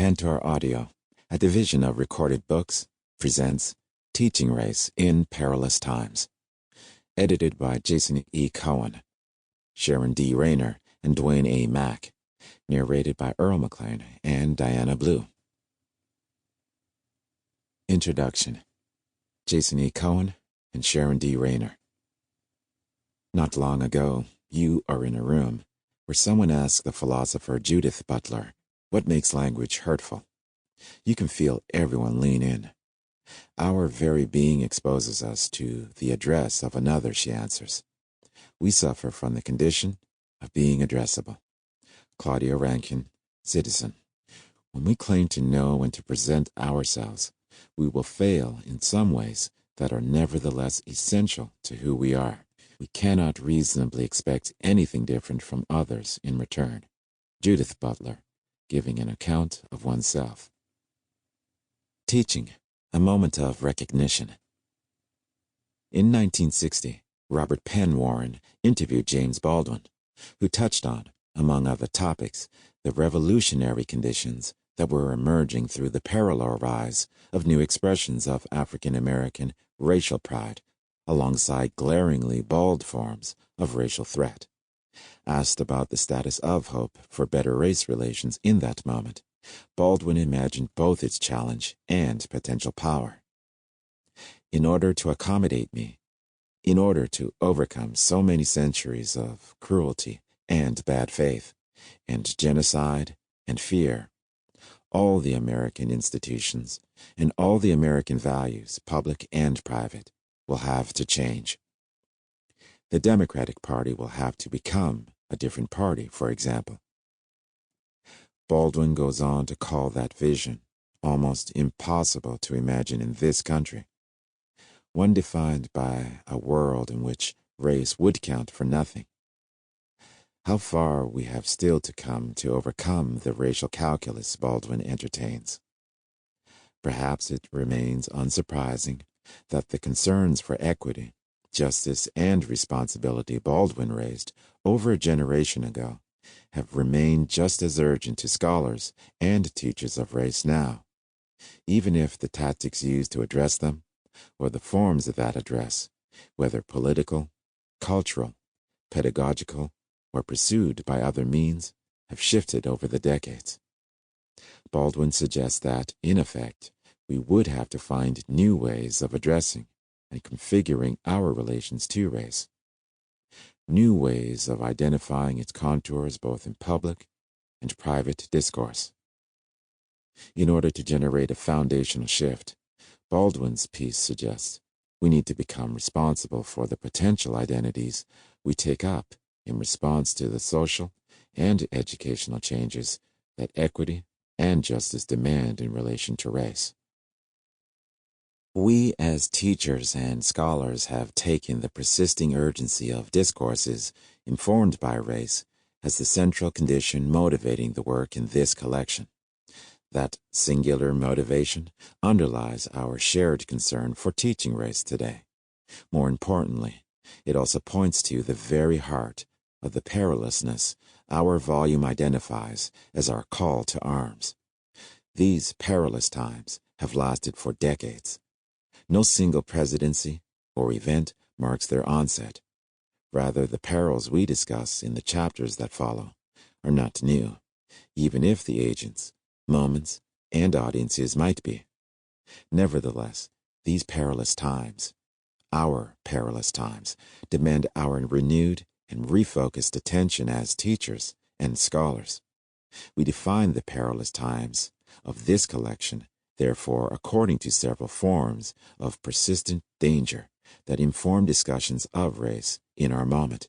Tantor Audio, a division of Recorded Books, presents Teaching Race in Perilous Times. Edited by Jason E. Cohen, Sharon D. Rayner, and Dwayne A. Mack. Narrated by Earl Mclean and Diana Blue. Introduction. Jason E. Cohen and Sharon D. Rayner. Not long ago, you are in a room where someone asked the philosopher Judith Butler, what makes language hurtful? You can feel everyone lean in. Our very being exposes us to the address of another, she answers. We suffer from the condition of being addressable. Claudia Rankine, Citizen. When we claim to know and to present ourselves, we will fail in some ways that are nevertheless essential to who we are. We cannot reasonably expect anything different from others in return. Judith Butler, giving an account of oneself. Teaching, a moment of recognition. In 1960, Robert Penn Warren interviewed James Baldwin, who touched on, among other topics, the revolutionary conditions that were emerging through the parallel rise of new expressions of African American racial pride, alongside glaringly bald forms of racial threat. Asked about the status of hope for better race relations in that moment, Baldwin imagined both its challenge and potential power. In order to accommodate me, in order to overcome so many centuries of cruelty and bad faith, and genocide and fear, all the American institutions and all the American values, public and private, will have to change. The Democratic Party will have to become a different party, for example. Baldwin goes on to call that vision almost impossible to imagine in this country, one defined by a world in which race would count for nothing. How far we have still to come to overcome the racial calculus Baldwin entertains. Perhaps it remains unsurprising that the concerns for equity, justice, and responsibility Baldwin raised over a generation ago have remained just as urgent to scholars and teachers of race now, even if the tactics used to address them, or the forms of that address, whether political, cultural, pedagogical, or pursued by other means, have shifted over the decades. Baldwin suggests that, in effect, we would have to find new ways of addressing and configuring our relations to race. New ways of identifying its contours both in public and private discourse. In order to generate a foundational shift, Baldwin's piece suggests we need to become responsible for the potential identities we take up in response to the social and educational changes that equity and justice demand in relation to race. We as teachers and scholars have taken the persisting urgency of discourses informed by race as the central condition motivating the work in this collection. That singular motivation underlies our shared concern for teaching race today. More importantly, it also points to the very heart of the perilousness our volume identifies as our call to arms. These perilous times have lasted for decades. No single presidency or event marks their onset. Rather, the perils we discuss in the chapters that follow are not new, even if the agents, moments, and audiences might be. Nevertheless, these perilous times, our perilous times, demand our renewed and refocused attention as teachers and scholars. We define the perilous times of this collection, therefore, according to several forms of persistent danger that inform discussions of race in our moment,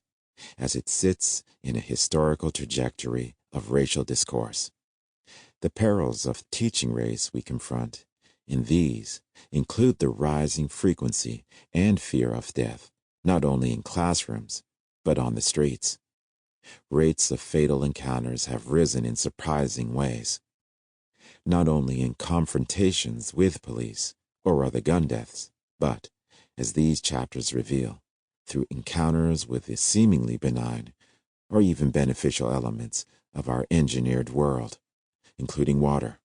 as it sits in a historical trajectory of racial discourse. The perils of teaching race we confront in these include the rising frequency and fear of death, not only in classrooms, but on the streets. Rates of fatal encounters have risen in surprising ways, not only in confrontations with police or other gun deaths, but, as these chapters reveal, through encounters with the seemingly benign or even beneficial elements of our engineered world, including water,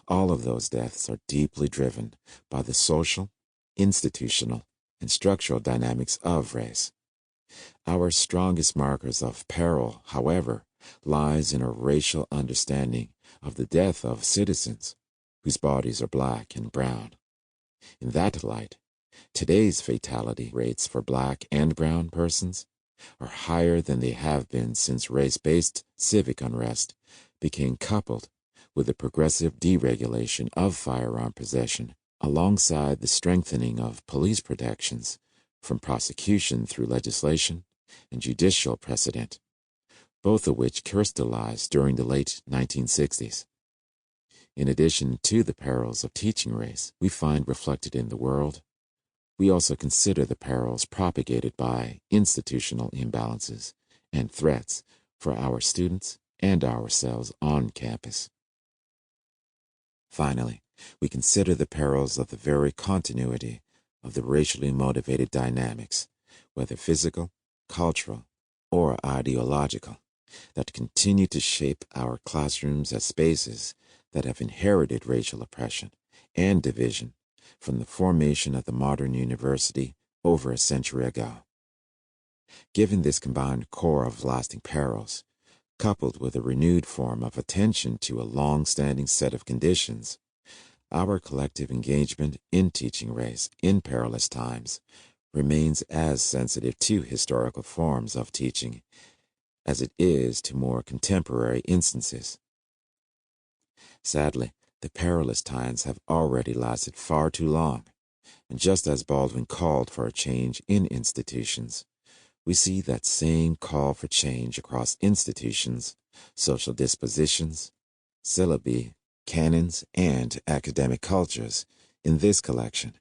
All of those deaths are deeply driven by the social, institutional, and structural dynamics of race. Our strongest markers of peril, however, lies in a racial understanding of the death of citizens whose bodies are black and brown. In that light, today's fatality rates for black and brown persons are higher than they have been since race-based civic unrest became coupled with the progressive deregulation of firearm possession alongside the strengthening of police protections from prosecution through legislation and judicial precedent, both of which crystallized during the late 1960s. In addition to the perils of teaching race we find reflected in the world, we also consider the perils propagated by institutional imbalances and threats for our students and ourselves on campus. Finally, we consider the perils of the very continuity of the racially motivated dynamics, whether physical, cultural, or ideological, that continue to shape our classrooms as spaces that have inherited racial oppression and division from the formation of the modern university over a century ago. Given this combined core of lasting perils, coupled with a renewed form of attention to a long-standing set of conditions, our collective engagement in teaching race in perilous times remains as sensitive to historical forms of teaching as it is to more contemporary instances. Sadly, the perilous times have already lasted far too long, and just as Baldwin called for a change in institutions, we see that same call for change across institutions, social dispositions, syllabi, canons, and academic cultures in this collection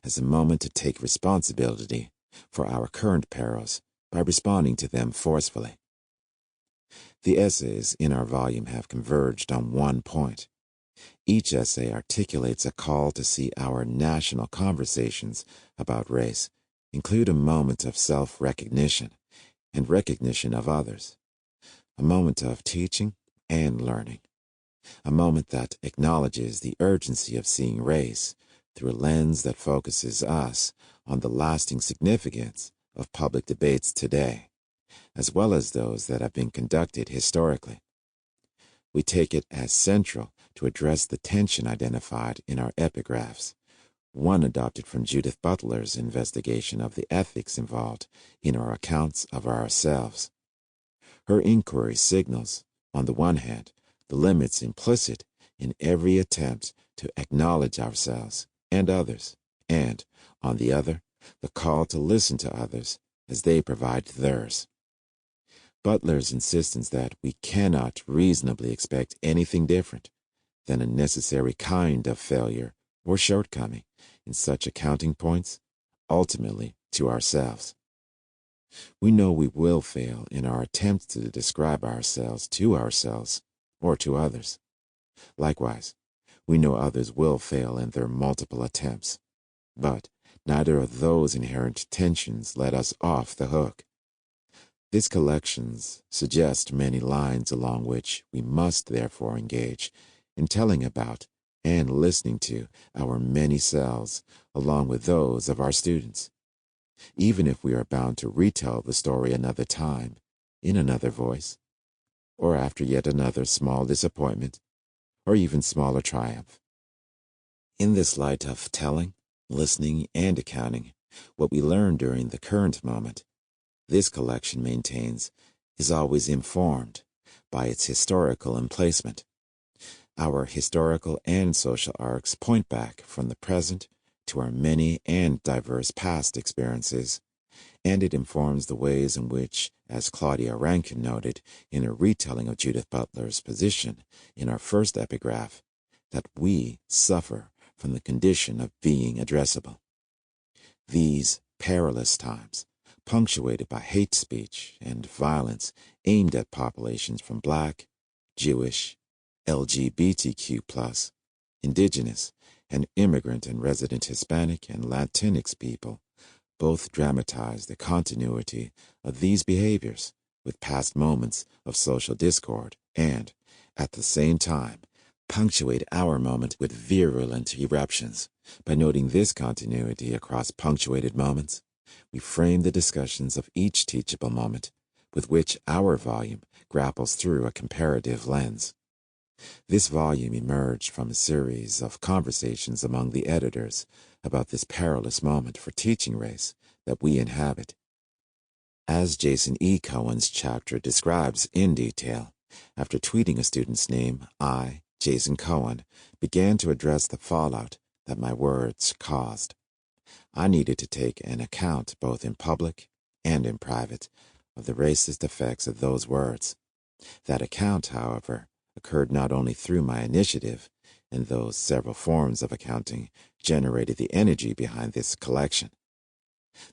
as a moment to take responsibility for our current perils by responding to them forcefully. The essays in our volume have converged on one point. Each essay articulates a call to see our national conversations about race include a moment of self-recognition and recognition of others, a moment of teaching and learning, a moment that acknowledges the urgency of seeing race through a lens that focuses us on the lasting significance of public debates today, as well as those that have been conducted historically. We take it as central to address the tension identified in our epigraphs, one adopted from Judith Butler's investigation of the ethics involved in our accounts of ourselves. Her inquiry signals, on the one hand, the limits implicit in every attempt to acknowledge ourselves and others, and, on the other, the call to listen to others as they provide theirs. Butler's insistence that we cannot reasonably expect anything different than a necessary kind of failure or shortcoming in such accounting points, ultimately to ourselves. We know we will fail in our attempts to describe ourselves or to others. Likewise, we know others will fail in their multiple attempts, but neither of those inherent tensions let us off the hook. These collections suggest many lines along which we must therefore engage in telling about and listening to our many selves along with those of our students, even if we are bound to retell the story another time, in another voice, or after yet another small disappointment, or even smaller triumph. In this light of telling, listening, and accounting, what we learn during the current moment, this collection maintains, is always informed by its historical emplacement. Our historical and social arcs point back from the present to our many and diverse past experiences, and it informs the ways in which, as Claudia Rankin noted in her retelling of Judith Butler's position in our first epigraph, that we suffer from the condition of being addressable. These perilous times, punctuated by hate speech and violence aimed at populations from Black, Jewish, LGBTQ+, Indigenous, and immigrant and resident Hispanic and Latinx people, both dramatize the continuity of these behaviors with past moments of social discord and, at the same time, punctuate our moment with virulent eruptions. By noting this continuity across punctuated moments, we frame the discussions of each teachable moment with which our volume grapples through a comparative lens. This volume emerged from a series of conversations among the editors about this perilous moment for teaching race that we inhabit. As Jason E. Cohen's chapter describes in detail, after tweeting a student's name, I, Jason Cohen, began to address the fallout that my words caused. I needed to take an account both in public and in private of the racist effects of those words. That account, however, occurred not only through my initiative, and those several forms of accounting generated the energy behind this collection.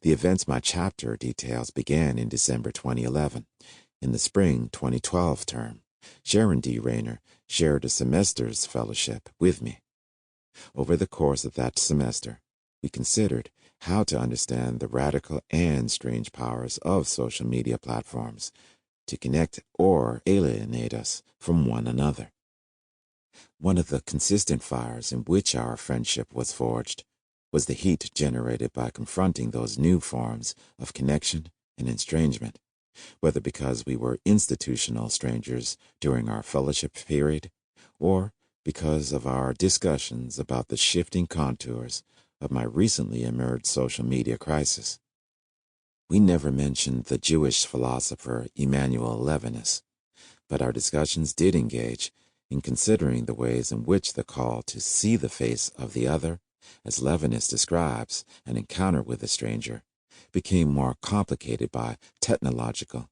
The events my chapter details began in December 2011. In the spring 2012 term, Sharon D. Rayner shared a semester's fellowship with me. Over the course of that semester, we considered how to understand the radical and strange powers of social media platforms to connect or alienate us from one another. One of the consistent fires in which our friendship was forged was the heat generated by confronting those new forms of connection and estrangement, whether because we were institutional strangers during our fellowship period or because of our discussions about the shifting contours of my recently emerged social media crisis. We never mentioned the Jewish philosopher Emanuel Levinas, but our discussions did engage in considering the ways in which the call to see the face of the other, as Levinas describes an encounter with a stranger, became more complicated by technological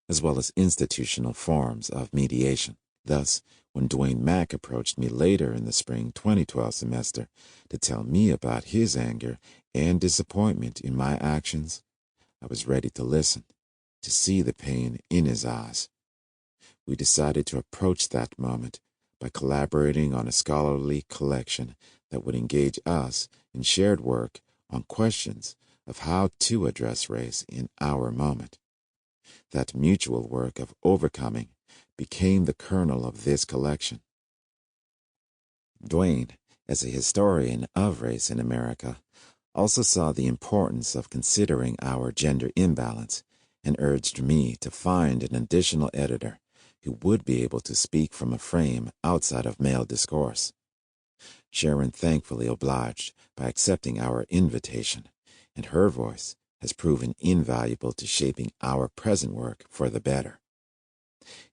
as well as institutional forms of mediation. Thus, when Dwayne Mack approached me later in the spring 2012 semester to tell me about his anger and disappointment in my actions, I was ready to listen, to see the pain in his eyes. We decided to approach that moment by collaborating on a scholarly collection that would engage us in shared work on questions of how to address race in our moment. That mutual work of overcoming became the kernel of this collection. Dwayne, as a historian of race in America, also saw the importance of considering our gender imbalance and urged me to find an additional editor who would be able to speak from a frame outside of male discourse. Sharon thankfully obliged by accepting our invitation, and her voice has proven invaluable to shaping our present work for the better.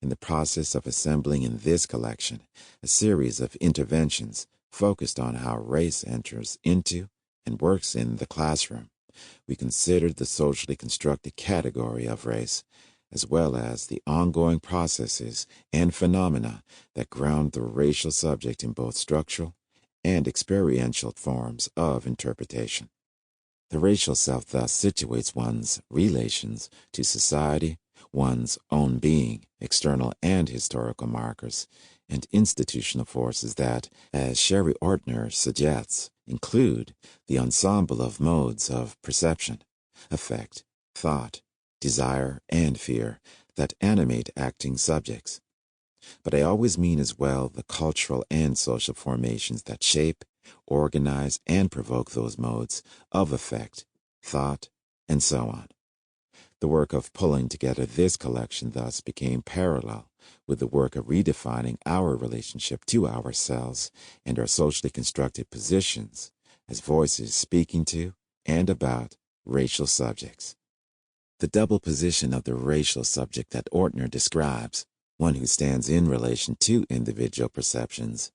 In the process of assembling in this collection a series of interventions focused on how race enters into and works in the classroom, we considered the socially constructed category of race, as well as the ongoing processes and phenomena that ground the racial subject in both structural and experiential forms of interpretation. The racial self thus situates one's relations to society, one's own being, external and historical markers, and institutional forces that, as Sherry Ortner suggests, include the ensemble of modes of perception, affect, thought, desire, and fear that animate acting subjects. But I always mean as well the cultural and social formations that shape, organize, and provoke those modes of affect, thought, and so on. The work of pulling together this collection thus became parallel with the work of redefining our relationship to ourselves and our socially constructed positions as voices speaking to and about racial subjects. The double position of the racial subject that Ortner describes, one who stands in relation to individual perceptions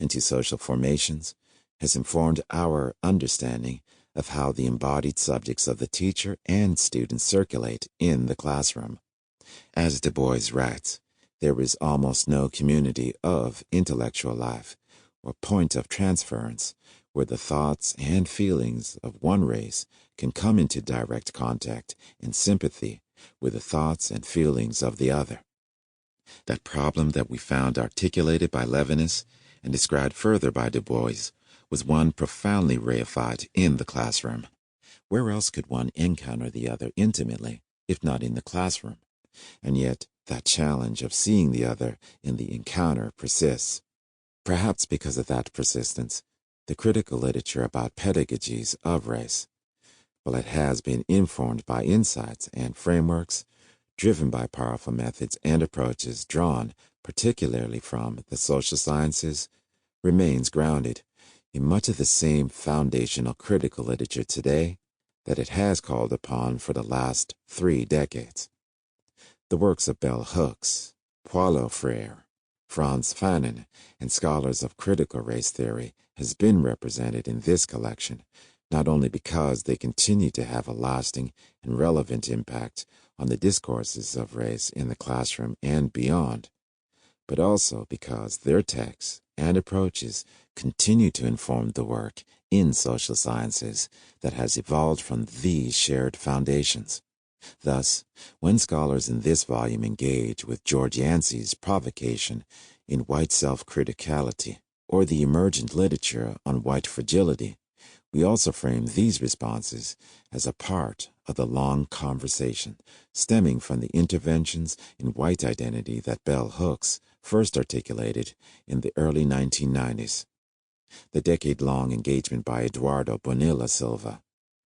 and to social formations, has informed our understanding of how the embodied subjects of the teacher and student circulate in the classroom. As Du Bois writes, there is almost no community of intellectual life or point of transference where the thoughts and feelings of one race can come into direct contact and sympathy with the thoughts and feelings of the other. That problem that we found articulated by Levinas and described further by Du Bois was one profoundly reified in the classroom. Where else could one encounter the other intimately, if not in the classroom? And yet, that challenge of seeing the other in the encounter persists. Perhaps because of that persistence, the critical literature about pedagogies of race, well, it has been informed by insights and frameworks driven by powerful methods and approaches drawn particularly from the social sciences, remains grounded in much of the same foundational critical literature today that it has called upon for the last 3 decades. The works of bell hooks, Paulo Freire, Franz Fanon, and scholars of critical race theory has been represented in this collection, not only because they continue to have a lasting and relevant impact on the discourses of race in the classroom and beyond, but also because their texts and approaches continue to inform the work in social sciences that has evolved from these shared foundations. Thus, when scholars in this volume engage with George Yancey's provocation in white self-criticality or the emergent literature on white fragility, we also frame these responses as a part of the long conversation stemming from the interventions in white identity that bell hooks first articulated in the early 1990s. The decade-long engagement by Eduardo Bonilla Silva,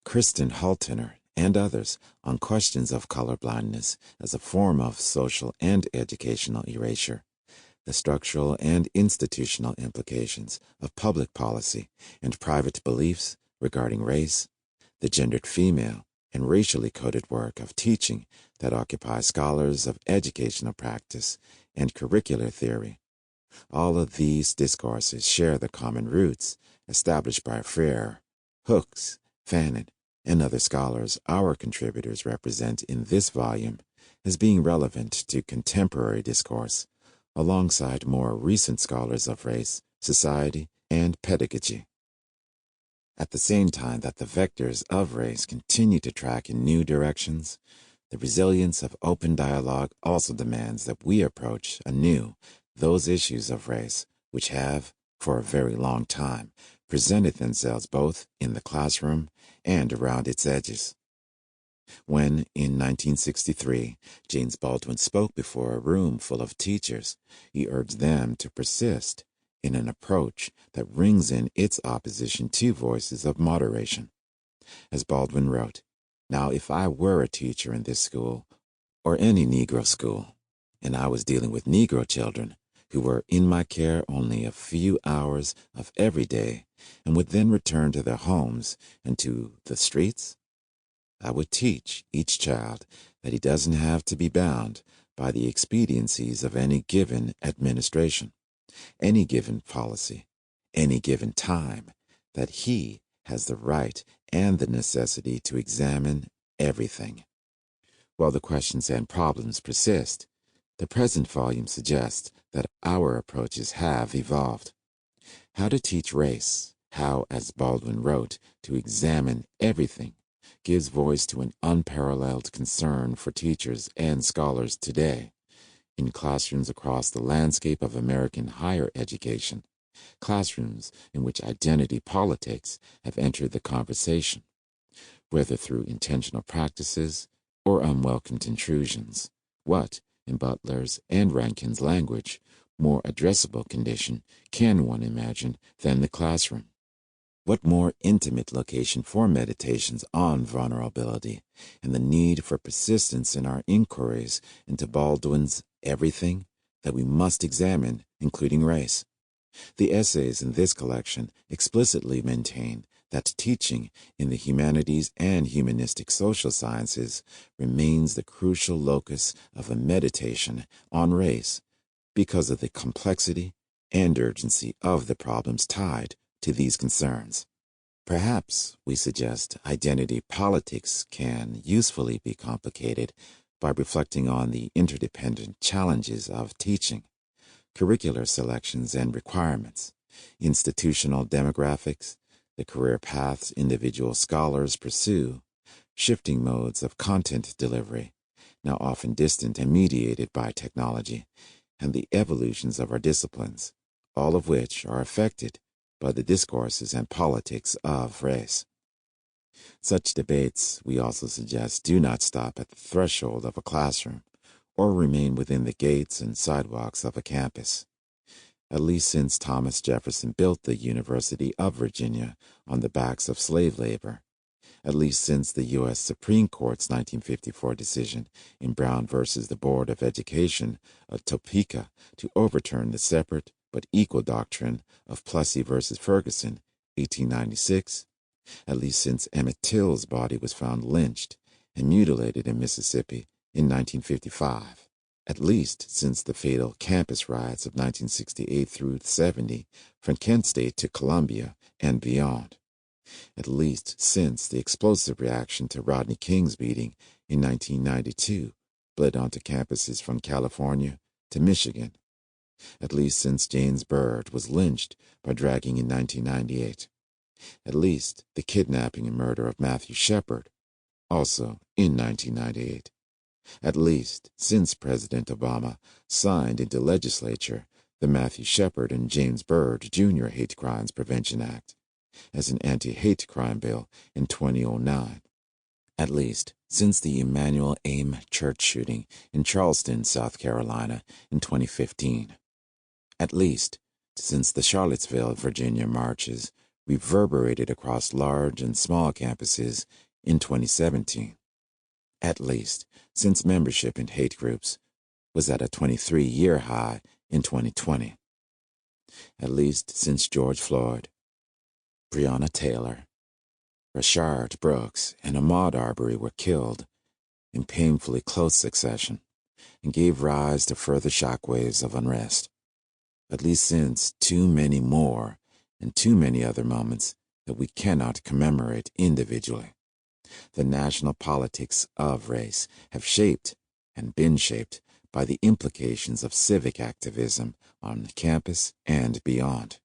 Kristen Haltener, and others on questions of colorblindness as a form of social and educational erasure, the structural and institutional implications of public policy and private beliefs regarding race, the gendered female, and racially coded work of teaching that occupies scholars of educational practice and curricular theory. All of these discourses share the common roots established by Freire, Hooks, Fanon, and other scholars our contributors represent in this volume as being relevant to contemporary discourse, alongside more recent scholars of race, society, and pedagogy. At the same time that the vectors of race continue to track in new directions, the resilience of open dialogue also demands that we approach anew those issues of race which have, for a very long time, presented themselves both in the classroom and around its edges. When, in 1963, James Baldwin spoke before a room full of teachers, he urged them to persist in an approach that rings in its opposition to voices of moderation. As Baldwin wrote, "Now if I were a teacher in this school, or any Negro school, and I was dealing with Negro children who were in my care only a few hours of every day and would then return to their homes and to the streets, I would teach each child that he doesn't have to be bound by the expediencies of any given administration, any given policy, any given time, that he has the right and the necessity to examine everything." While the questions and problems persist, the present volume suggests that our approaches have evolved. How to teach race, how, as Baldwin wrote, to examine everything, gives voice to an unparalleled concern for teachers and scholars today, in classrooms across the landscape of American higher education, classrooms in which identity politics have entered the conversation, whether through intentional practices or unwelcomed intrusions. What, in Butler's and Rankin's language, more addressable condition can one imagine than the classroom? What more intimate location for meditations on vulnerability and the need for persistence in our inquiries into Baldwin's everything that we must examine, including race? The essays in this collection explicitly maintain that teaching in the humanities and humanistic social sciences remains the crucial locus of a meditation on race because of the complexity and urgency of the problems tied to these concerns. Perhaps, we suggest, identity politics can usefully be complicated by reflecting on the interdependent challenges of teaching, curricular selections and requirements, institutional demographics, the career paths individual scholars pursue, shifting modes of content delivery, now often distant and mediated by technology, and the evolutions of our disciplines, all of which are affected by the discourses and politics of race. Such debates, we also suggest, do not stop at the threshold of a classroom or remain within the gates and sidewalks of a campus. at least since Thomas Jefferson built the University of Virginia on the backs of slave labor, at least since the U.S. Supreme Court's 1954 decision in Brown versus the Board of Education of Topeka to overturn the separate but equal doctrine of Plessy versus Ferguson, 1896, at least since Emmett Till's body was found lynched and mutilated in Mississippi in 1955, at least since the fatal campus riots of 1968 through 70 from Kent State to Columbia and beyond, at least since the explosive reaction to Rodney King's beating in 1992 bled onto campuses from California to Michigan, at least since James Byrd was lynched by dragging in 1998, at least the kidnapping and murder of Matthew Shepard, also in 1998, at least since President Obama signed into legislature the Matthew Shepard and James Byrd Jr. Hate Crimes Prevention Act as an anti-hate crime bill in 2009, at least since the Emanuel AIM church shooting in Charleston, South Carolina in 2015, at least since the Charlottesville, Virginia marches reverberated across large and small campuses in 2017, at least since membership in hate groups was at a 23-year high in 2020, at least since George Floyd, Breonna Taylor, Rashard Brooks, and Ahmaud Arbery were killed in painfully close succession and gave rise to further shockwaves of unrest, at least since too many more and too many other moments that we cannot commemorate individually. The national politics of race have shaped and been shaped by the implications of civic activism on campus and beyond.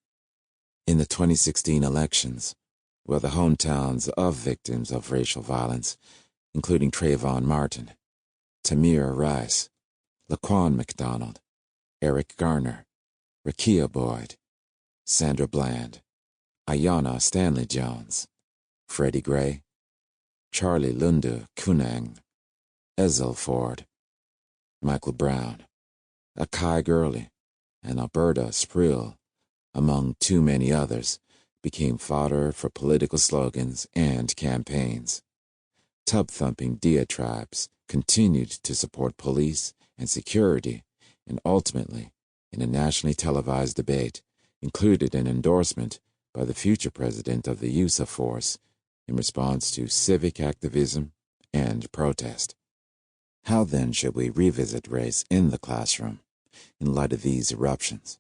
In the 2016 elections, where the hometowns of victims of racial violence, including Trayvon Martin, Tamir Rice, Laquan McDonald, Eric Garner, Rakia Boyd, Sandra Bland, Ayanna Stanley Jones, Freddie Gray, Charlie Lundu Kunang, Ezel Ford, Michael Brown, Akai Gurley, and Alberta Sprill, among too many others, became fodder for political slogans and campaigns. Tub-thumping diatribes continued to support police and security, and ultimately, in a nationally televised debate, included an endorsement by the future president of the use of force in response to civic activism and protest. How then should we revisit race in the classroom in light of these eruptions,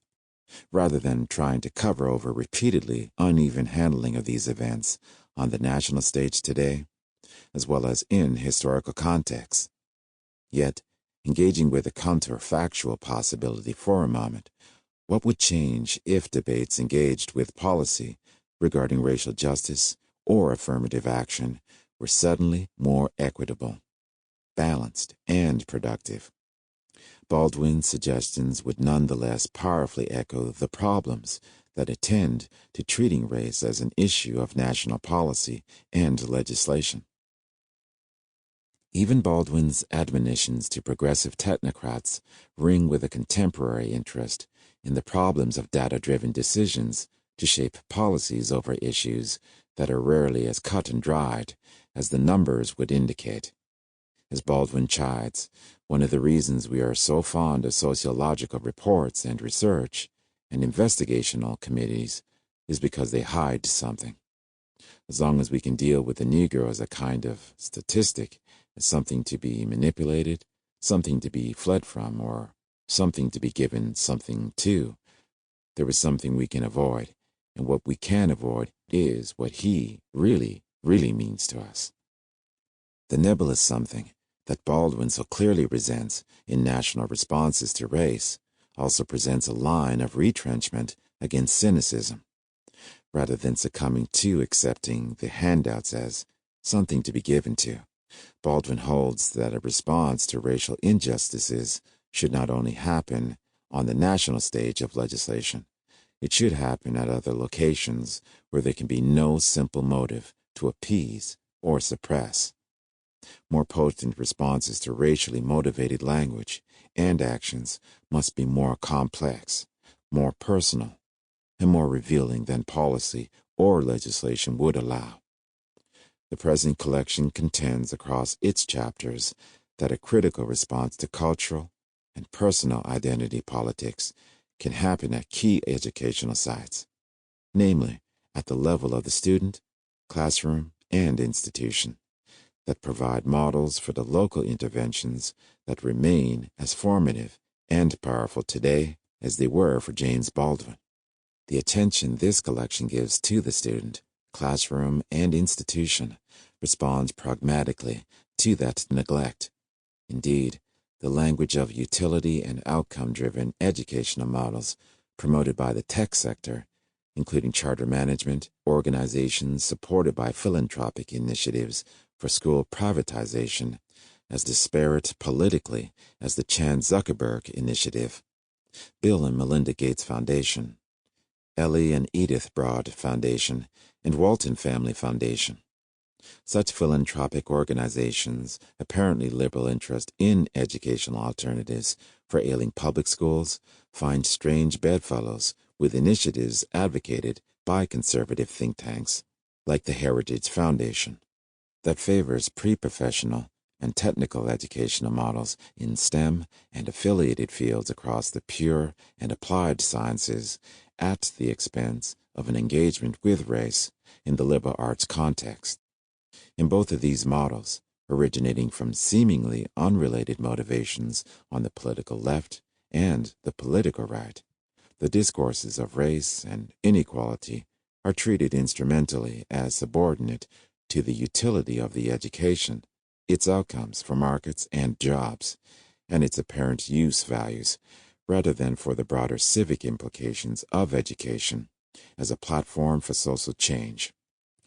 rather than trying to cover over repeatedly uneven handling of these events on the national stage today, as well as in historical contexts? Yet, engaging with a counterfactual possibility for a moment, what would change if debates engaged with policy regarding racial justice or affirmative action were suddenly more equitable, balanced, and productive? Baldwin's suggestions would nonetheless powerfully echo the problems that attend to treating race as an issue of national policy and legislation. Even Baldwin's admonitions to progressive technocrats ring with a contemporary interest in the problems of data-driven decisions to shape policies over issues that are rarely as cut and dried as the numbers would indicate. As Baldwin chides, one of the reasons we are so fond of sociological reports and research and investigational committees is because they hide something. As long as we can deal with the Negro as a kind of statistic, as something to be manipulated, something to be fled from, or something to be given something to, there is something we can avoid, and what we can avoid is what he really means to us. The nebulous something that Baldwin so clearly resents in national responses to race also presents a line of retrenchment against cynicism. Rather than succumbing to accepting the handouts as something to be given to, Baldwin holds that a response to racial injustices should not only happen on the national stage of legislation, it should happen at other locations where there can be no simple motive to appease or suppress. More potent responses to racially motivated language and actions must be more complex, more personal, and more revealing than policy or legislation would allow. The present collection contends across its chapters that a critical response to cultural and personal identity politics can happen at key educational sites, namely at the level of the student, classroom, and institution, that provide models for the local interventions that remain as formative and powerful today as they were for James Baldwin. The attention this collection gives to the student, classroom, and institution responds pragmatically to that neglect. Indeed, the language of utility and outcome-driven educational models promoted by the tech sector, including charter management, organizations supported by philanthropic initiatives for school privatization, as disparate politically as the Chan Zuckerberg Initiative, Bill and Melinda Gates Foundation, Ellie and Edith Broad Foundation, and Walton Family Foundation. Such philanthropic organizations' apparently liberal interest in educational alternatives for ailing public schools find strange bedfellows with initiatives advocated by conservative think tanks, like the Heritage Foundation, that favors pre-professional and technical educational models in STEM and affiliated fields across the pure and applied sciences at the expense of an engagement with race in the liberal arts context. In both of these models, originating from seemingly unrelated motivations on the political left and the political right, the discourses of race and inequality are treated instrumentally as subordinate to the utility of the education, its outcomes for markets and jobs, and its apparent use values, rather than for the broader civic implications of education as a platform for social change.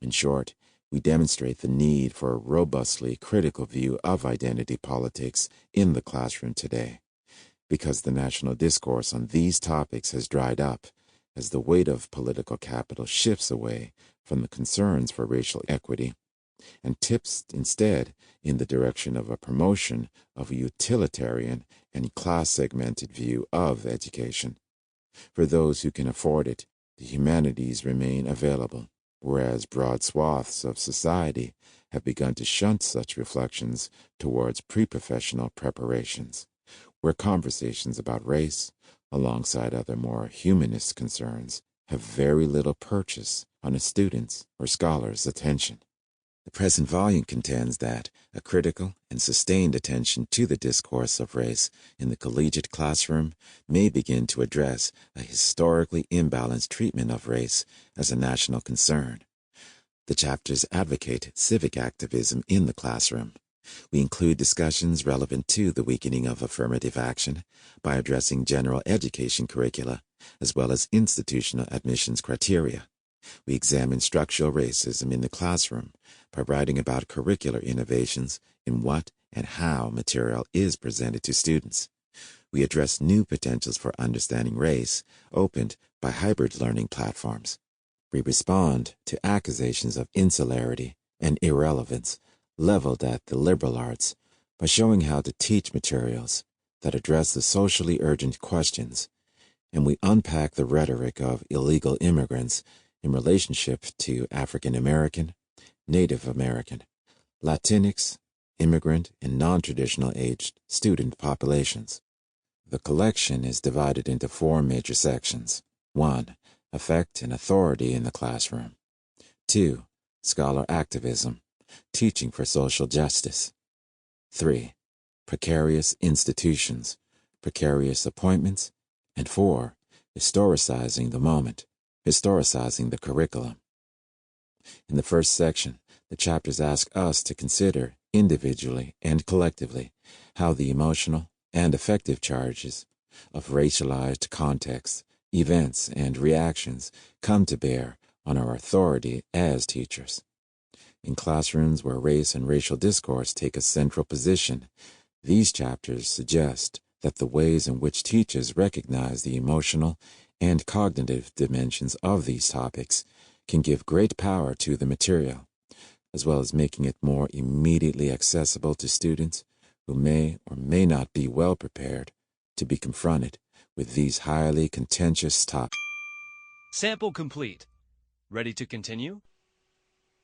In short, we demonstrate the need for a robustly critical view of identity politics in the classroom today, because the national discourse on these topics has dried up as the weight of political capital shifts away from the concerns for racial equity and tips instead in the direction of a promotion of a utilitarian and class-segmented view of education. For those who can afford it, the humanities remain available, whereas broad swaths of society have begun to shunt such reflections towards pre-professional preparations, where conversations about race, alongside other more humanist concerns, have very little purchase on a student's or scholar's attention. The present volume contends that a critical and sustained attention to the discourse of race in the collegiate classroom may begin to address a historically imbalanced treatment of race as a national concern. The chapters advocate civic activism in the classroom. We include discussions relevant to the weakening of affirmative action by addressing general education curricula, as well as institutional admissions criteria. We examine structural racism in the classroom by writing about curricular innovations in what and how material is presented to students. We address new potentials for understanding race opened by hybrid learning platforms. We respond to accusations of insularity and irrelevance leveled at the liberal arts by showing how to teach materials that address the socially urgent questions, and we unpack the rhetoric of illegal immigrants in relationship to African American, Native American, Latinx, immigrant, and non-traditional aged student populations. The collection is divided into 4 major sections. 1. Effect and authority in the classroom. 2. Scholar activism, teaching for social justice. 3. Precarious institutions, precarious appointments. And 4. Historicizing the moment, historicizing the curriculum. In the first section, the chapters ask us to consider, individually and collectively, how the emotional and affective charges of racialized contexts, events, and reactions come to bear on our authority as teachers. In classrooms where race and racial discourse take a central position, these chapters suggest that the ways in which teachers recognize the emotional and cognitive dimensions of these topics can give great power to the material, as well as making it more immediately accessible to students who may or may not be well prepared to be confronted with these highly contentious topics. Sample complete. Ready to continue?